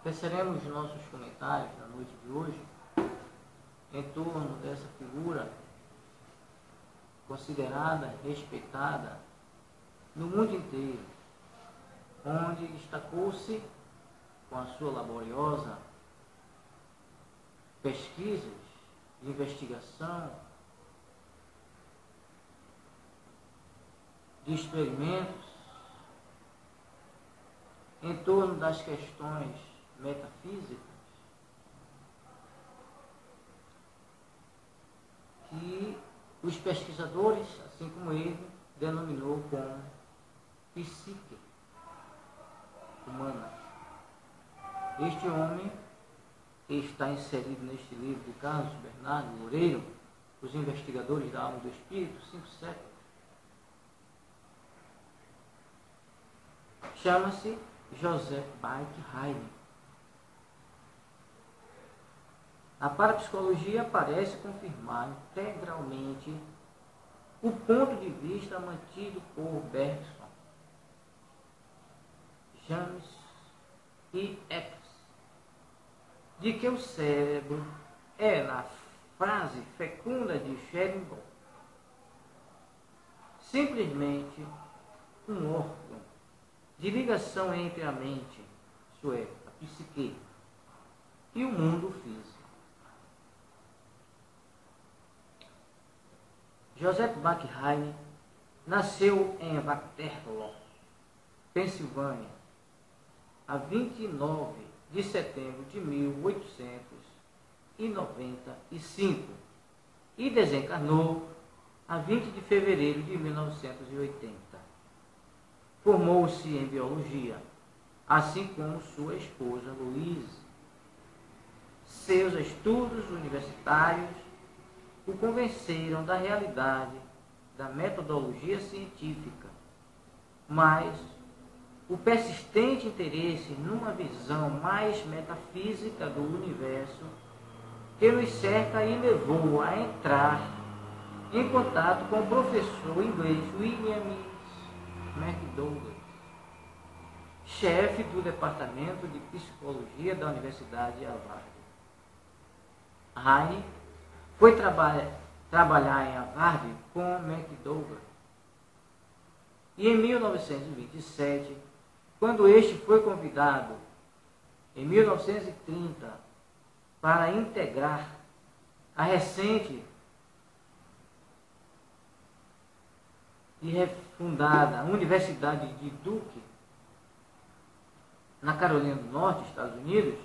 teceremos nossos comentários na noite de hoje em torno dessa figura considerada, respeitada no mundo inteiro, onde destacou-se com a sua laboriosa pesquisas de investigação, de experimentos em torno das questões metafísicas, que os pesquisadores, assim como ele, denominou como psique humana. Este homem, que está inserido neste livro de Carlos Bernardo Loureiro, Os Investigadores da Alma e do Espírito, 5 séculos, chama-se Joseph Baek-Heine. A parapsicologia parece confirmar integralmente o ponto de vista mantido por Bergson, James e X, de que o cérebro é, na frase fecunda de Schellenberg, simplesmente um órgão de ligação entre a mente, isso é, a psique, e o mundo físico. Joseph Baek-Heine nasceu em Waterloo, Pensilvânia, a 29 de setembro de 1895 e desencarnou a 20 de fevereiro de 1980. Formou-se em biologia, assim como sua esposa Louise. Seus estudos universitários o convenceram da realidade da metodologia científica, mas o persistente interesse numa visão mais metafísica do universo que nos cerca e levou a entrar em contato com o professor inglês William McDougall, chefe do Departamento de Psicologia da Universidade de Harvard. Heine foi trabalhar em Harvard com McDougall e em 1927, quando este foi convidado em 1930 para integrar a recente e refundada Universidade de Duke, na Carolina do Norte, Estados Unidos,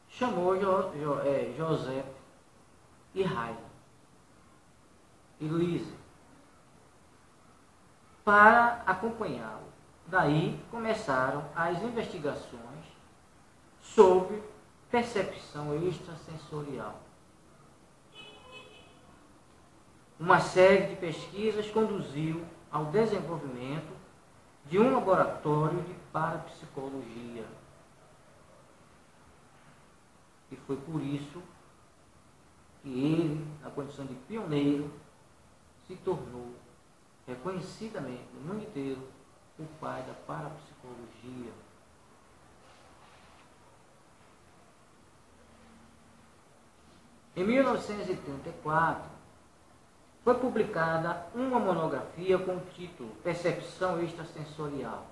chamou Joseph e Heine e Louise para acompanhá-lo. Daí começaram as investigações sobre percepção extrasensorial. Uma série de pesquisas conduziu ao desenvolvimento de um laboratório de parapsicologia. E foi por isso que ele, na condição de pioneiro, se tornou reconhecidamente no mundo inteiro o pai da parapsicologia. Em 1934, foi publicada uma monografia com o título Percepção Extrasensorial,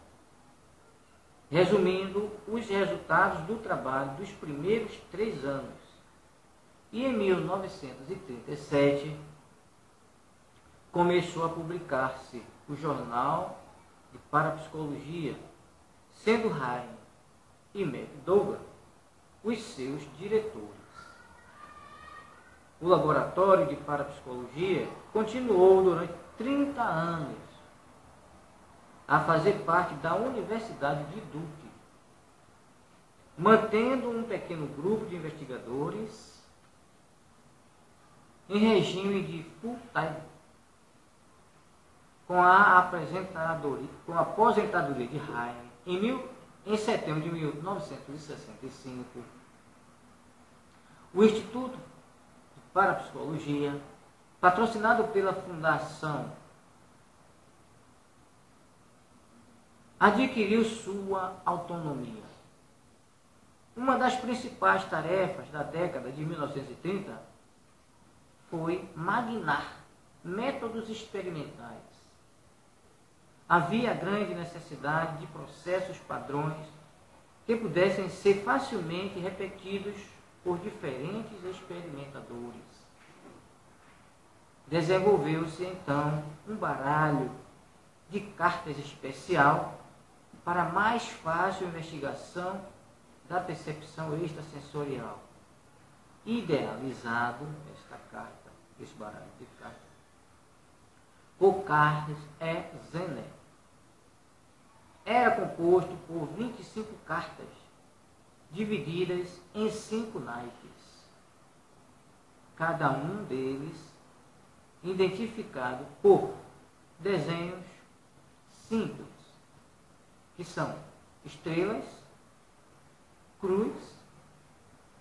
resumindo os resultados do trabalho dos primeiros 3 anos. E em 1937, começou a publicar-se o Jornal de Parapsicologia, sendo Heine e McDougall os seus diretores. O laboratório de parapsicologia continuou durante 30 anos a fazer parte da Universidade de Duke, mantendo um pequeno grupo de investigadores em regime de full-time, com a aposentadoria de Heine em setembro de 1965. O Instituto de Parapsicologia, patrocinado pela Fundação, adquiriu sua autonomia Uma das principais tarefas da década de 1930 foi magnar métodos experimentais. Havia grande necessidade de processos padrões que pudessem ser facilmente repetidos por diferentes experimentadores. Desenvolveu-se então um baralho de cartas especial para mais fácil investigação da percepção extrasensorial. Idealizado esse baralho de cartas, por Carl E. Zener. Era composto por 25 cartas, divididas em 5 naipes, cada um deles identificado por desenhos simples, que são estrelas, cruz,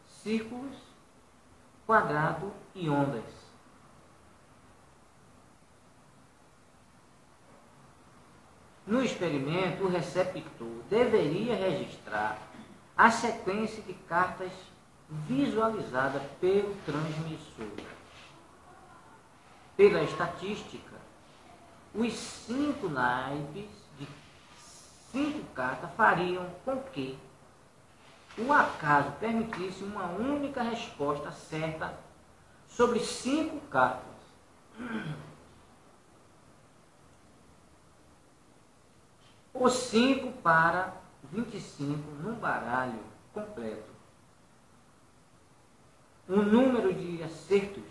círculos, quadrado e ondas. No experimento, o receptor deveria registrar a sequência de cartas visualizada pelo transmissor. Pela estatística, os 5 naipes de 5 cartas fariam com que o acaso permitisse uma única resposta certa sobre 5 cartas. Ou 5 para 25 num baralho completo. Um número de acertos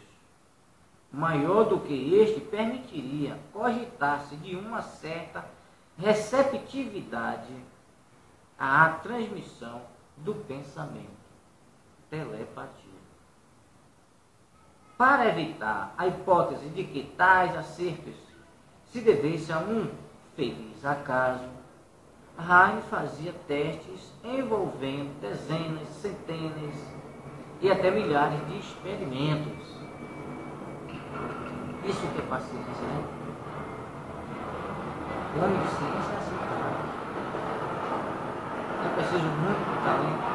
maior do que este permitiria cogitar-se de uma certa receptividade à transmissão do pensamento, telepatia. Para evitar a hipótese de que tais acertos se devessem a um feliz acaso, Heine fazia testes envolvendo dezenas, centenas e até milhares de experimentos. Isso que é paciência, né? O homem de ciência é assim, cara. É preciso muito talento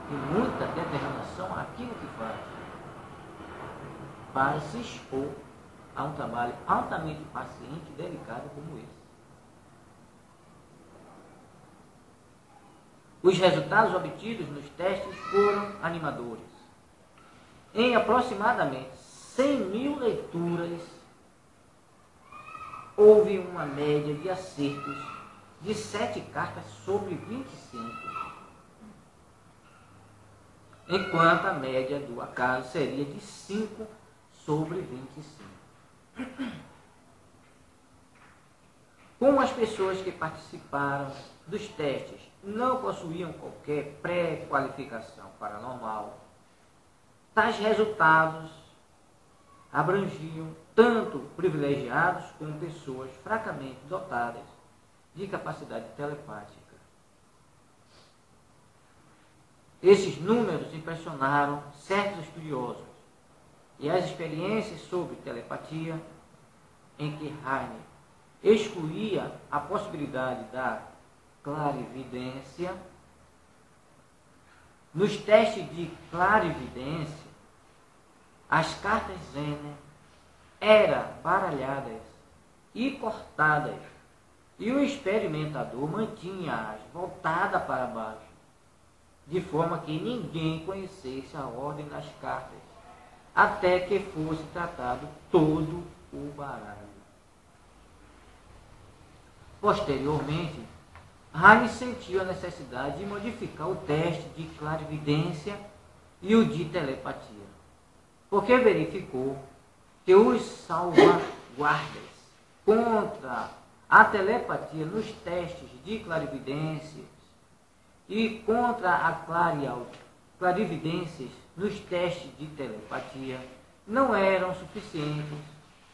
e muita determinação àquilo que faz para se expor a um trabalho altamente paciente e delicado como esse. Os resultados obtidos nos testes foram animadores. Em aproximadamente 100.000 leituras, houve uma média de acertos de 7 cartas sobre 25, enquanto a média do acaso seria de 5 sobre 25. Como as pessoas que participaram dos testes não possuíam qualquer pré-qualificação paranormal, tais resultados abrangiam tanto privilegiados como pessoas fracamente dotadas de capacidade telepática. Esses números impressionaram certos estudiosos, e as experiências sobre telepatia, em que Heine excluía a possibilidade da clarividência, nos testes de clarividência, as cartas Zener eram baralhadas e cortadas, e o experimentador mantinha-as voltadas para baixo, de forma que ninguém conhecesse a ordem das cartas, até que fosse tratado todo o baralho. Posteriormente, Heine sentiu a necessidade de modificar o teste de clarividência e o de telepatia, porque verificou que os salvaguardas contra a telepatia nos testes de clarividência e contra a clarividências nos testes de telepatia não eram suficientes,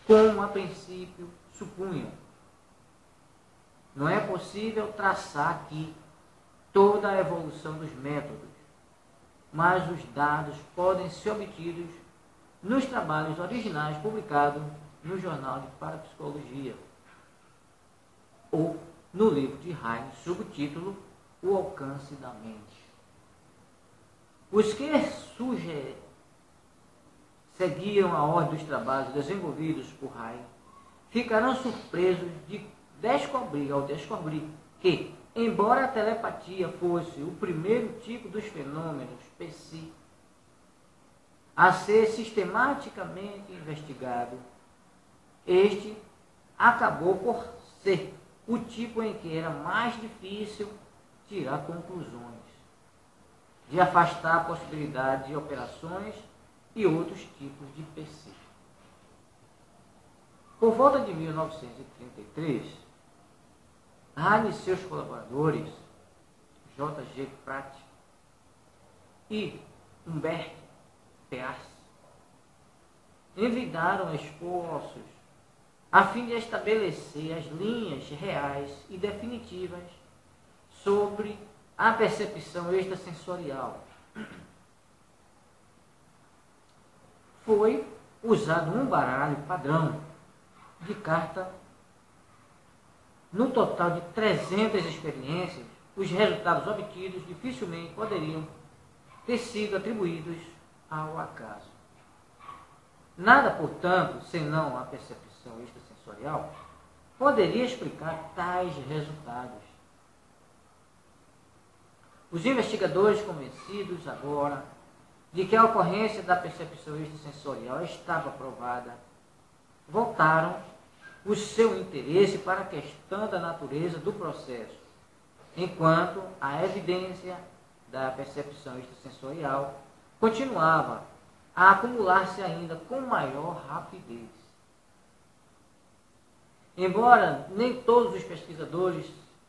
como a princípio supunham. Não é possível traçar aqui toda a evolução dos métodos, mas os dados podem ser obtidos nos trabalhos originais publicados no Jornal de Parapsicologia ou no livro de Heine sob o título o alcance da mente. Os que seguiram a ordem dos trabalhos desenvolvidos por Rai ficarão surpresos de descobrir que, embora a telepatia fosse o primeiro tipo dos fenômenos psi a ser sistematicamente investigado, este acabou por ser o tipo em que era mais difícil tirar conclusões, de afastar a possibilidade de operações e outros tipos de psi. Por volta de 1933, Hahn e seus colaboradores, J.G. Pratt e Humbert Peirce, envidaram esforços a fim de estabelecer as linhas reais e definitivas sobre a percepção extrasensorial. Foi usado um baralho padrão de carta. No total de 300 experiências, os resultados obtidos dificilmente poderiam ter sido atribuídos ao acaso. Nada, portanto, senão a percepção extrasensorial, poderia explicar tais resultados. Os investigadores, convencidos agora de que a ocorrência da percepção extrasensorial estava provada, voltaram o seu interesse para a questão da natureza do processo, enquanto a evidência da percepção extrasensorial continuava a acumular-se ainda com maior rapidez. Embora nem todos os pesquisadores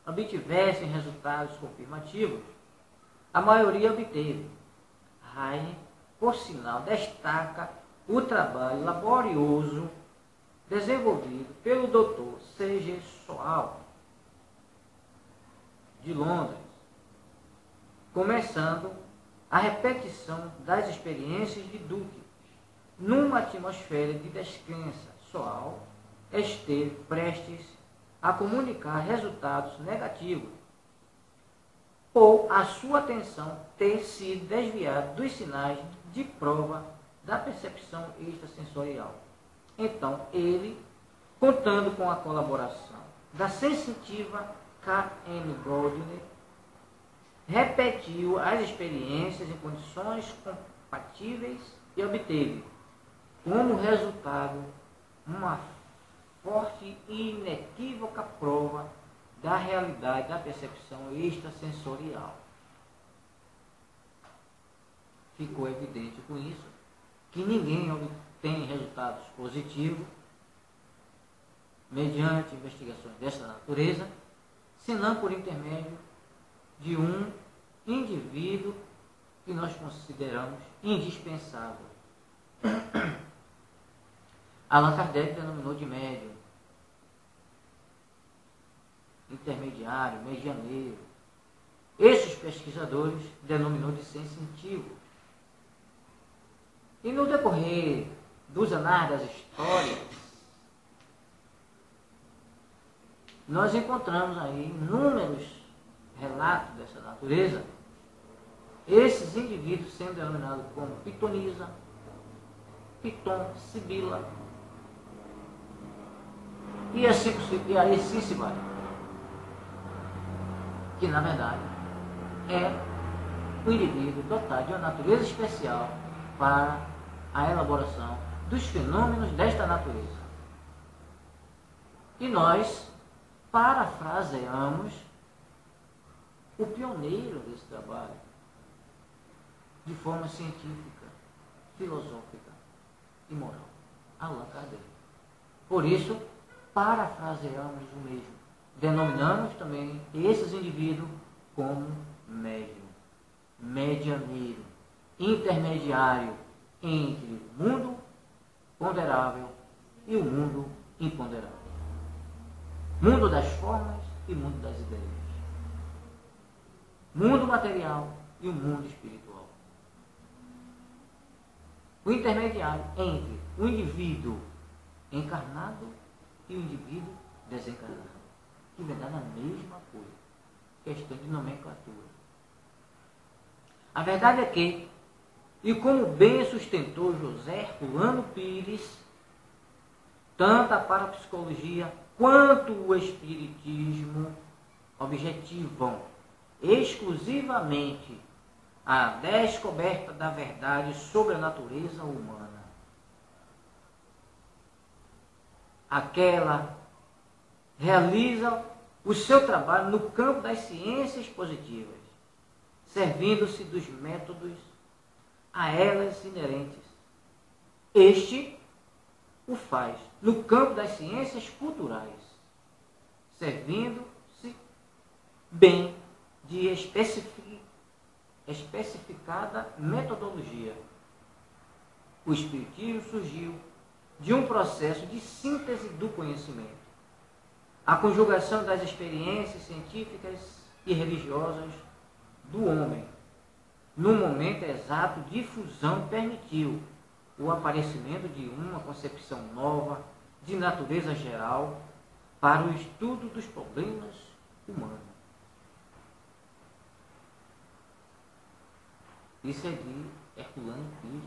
obtivessem resultados confirmativos, a maioria obteve. Rai, por sinal, destaca o trabalho laborioso desenvolvido pelo Dr. C.G. Soal, de Londres, começando a repetição das experiências de Duke numa atmosfera de descrença. Soal esteve prestes a comunicar resultados negativos por a sua atenção ter sido desviada dos sinais de prova da percepção extrasensorial. Então, ele, contando com a colaboração da sensitiva K.M. Goldner, repetiu as experiências em condições compatíveis e obteve, como resultado, uma forte e inequívoca prova da realidade da percepção extrasensorial. Ficou evidente com isso que ninguém obtém resultados positivos mediante investigações dessa natureza, senão por intermédio de um indivíduo que nós consideramos indispensável. Allan Kardec denominou de médium, intermediário, medianeiro. Esses pesquisadores denominou de sensitivo. E no decorrer dos anais das histórias, nós encontramos aí inúmeros relatos dessa natureza, esses indivíduos sendo denominados como pitonisa, piton, sibila, e assim se vai. Que na verdade é o indivíduo dotado de uma natureza especial para a elaboração dos fenômenos desta natureza. E nós parafraseamos o pioneiro desse trabalho de forma científica, filosófica e moral, Allan Kardec. Por isso, parafraseamos o mesmo. Denominamos também esses indivíduos como médium, medianeiro, intermediário entre o mundo ponderável e o mundo imponderável. Mundo das formas e mundo das ideias. Mundo material e o mundo espiritual. O intermediário entre o indivíduo encarnado e o indivíduo desencarnado, que vem dar na mesma coisa. questão de nomenclatura. A verdade é que, e como bem sustentou José Herculano Pires, tanto a parapsicologia quanto o espiritismo objetivam exclusivamente a descoberta da verdade sobre a natureza humana. Aquela realiza o seu trabalho no campo das ciências positivas, servindo-se dos métodos a elas inerentes. Este o faz no campo das ciências culturais, servindo-se bem de especificada metodologia. O Espiritismo surgiu de um processo de síntese do conhecimento, a conjugação das experiências científicas e religiosas do homem, no momento exato de fusão, permitiu o aparecimento de uma concepção nova de natureza geral para o estudo dos problemas humanos. Isso é de Herculano Pires,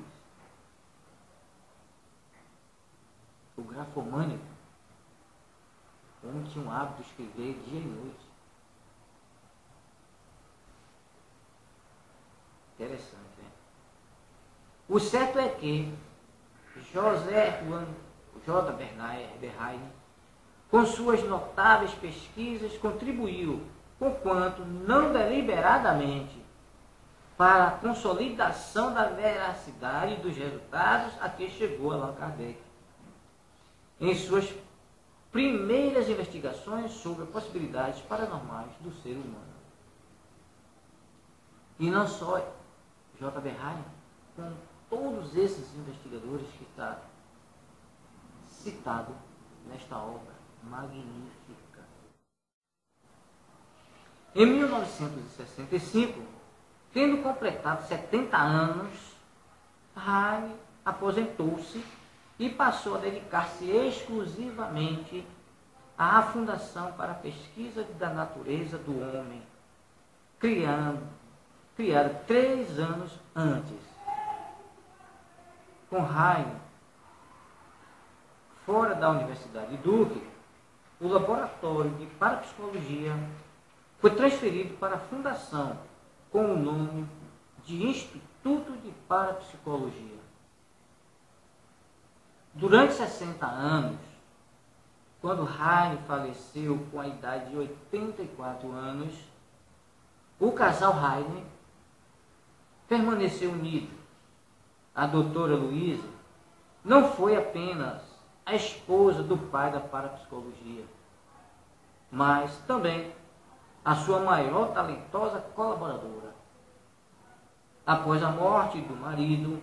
o grafomânico, onde tinha um hábito de escrever dia e noite. Interessante, né? O certo é que José Herculano J. Bernheim, com suas notáveis pesquisas, contribuiu, conquanto não deliberadamente, para a consolidação da veracidade dos resultados a que chegou Allan Kardec em suas primeiras investigações sobre possibilidades paranormais do ser humano. E não só J. Bernheim, com todos esses investigadores que está citado nesta obra magnífica. Em 1965, tendo completado 70 anos, Heine aposentou-se e passou a dedicar-se exclusivamente à Fundação para a Pesquisa da Natureza do Homem, criada 3 anos antes. Com Heine, fora da Universidade de Duke, o laboratório de parapsicologia foi transferido para a Fundação com o nome de Instituto de Parapsicologia. Durante 60 anos, quando Heine faleceu com a idade de 84 anos, o casal Heine permaneceu unido. A doutora Luísa não foi apenas a esposa do pai da parapsicologia, mas também a sua maior talentosa colaboradora. Após a morte do marido,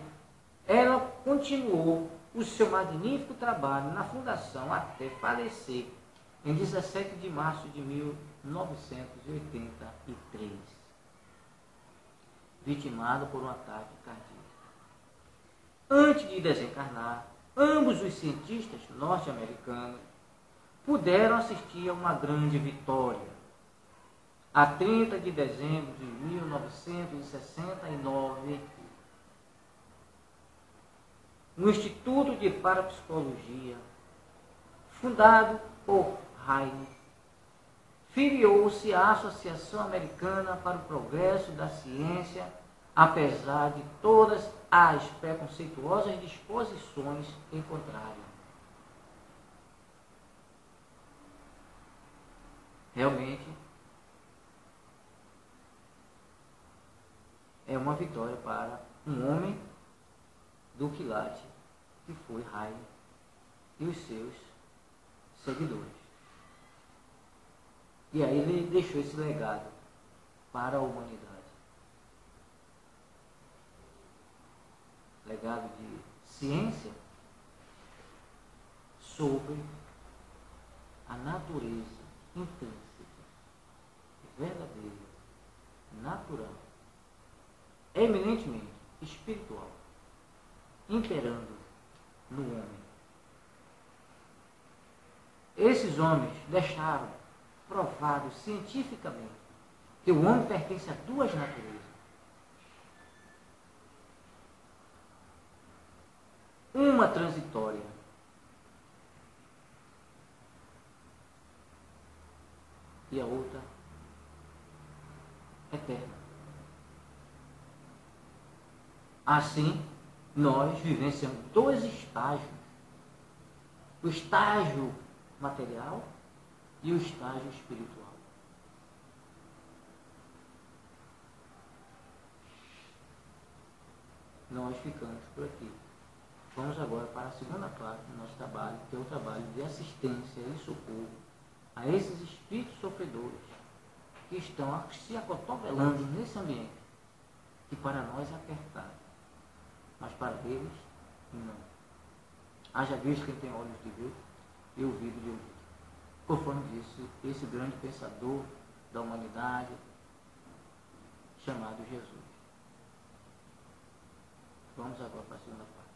ela continuou o seu magnífico trabalho na Fundação até falecer em 17 de março de 1983, vitimado por um ataque cardíaco. Antes de desencarnar, ambos os cientistas norte-americanos puderam assistir a uma grande vitória. A 30 de dezembro de 1969, no Instituto de Parapsicologia, fundado por Heine, filiou-se à Associação Americana para o Progresso da Ciência, apesar de todas as preconceituosas disposições em contrário. Realmente, é uma vitória para um homem do quilate que foi Heine e os seus seguidores. E aí ele deixou esse legado para a humanidade. Legado de ciência sobre a natureza intrínseca, verdadeira, natural, eminentemente espiritual, imperando no homem. Esses homens deixaram provado cientificamente Porque o homem pertence a duas naturezas. Uma transitória e a outra eterna. Assim, nós vivenciamos dois estágios. O estágio material e o estágio espiritual. Nós ficamos por aqui. Vamos agora para a segunda parte do nosso trabalho, que é o trabalho de assistência e socorro a esses espíritos sofredores que estão se acotovelando nesse ambiente, que para nós é apertado, mas para eles, não. Haja visto quem tem olhos de ver e ouvido de ouvir. Conforme disse esse grande pensador da humanidade, chamado Jesus. Vamos agora para a segunda parte.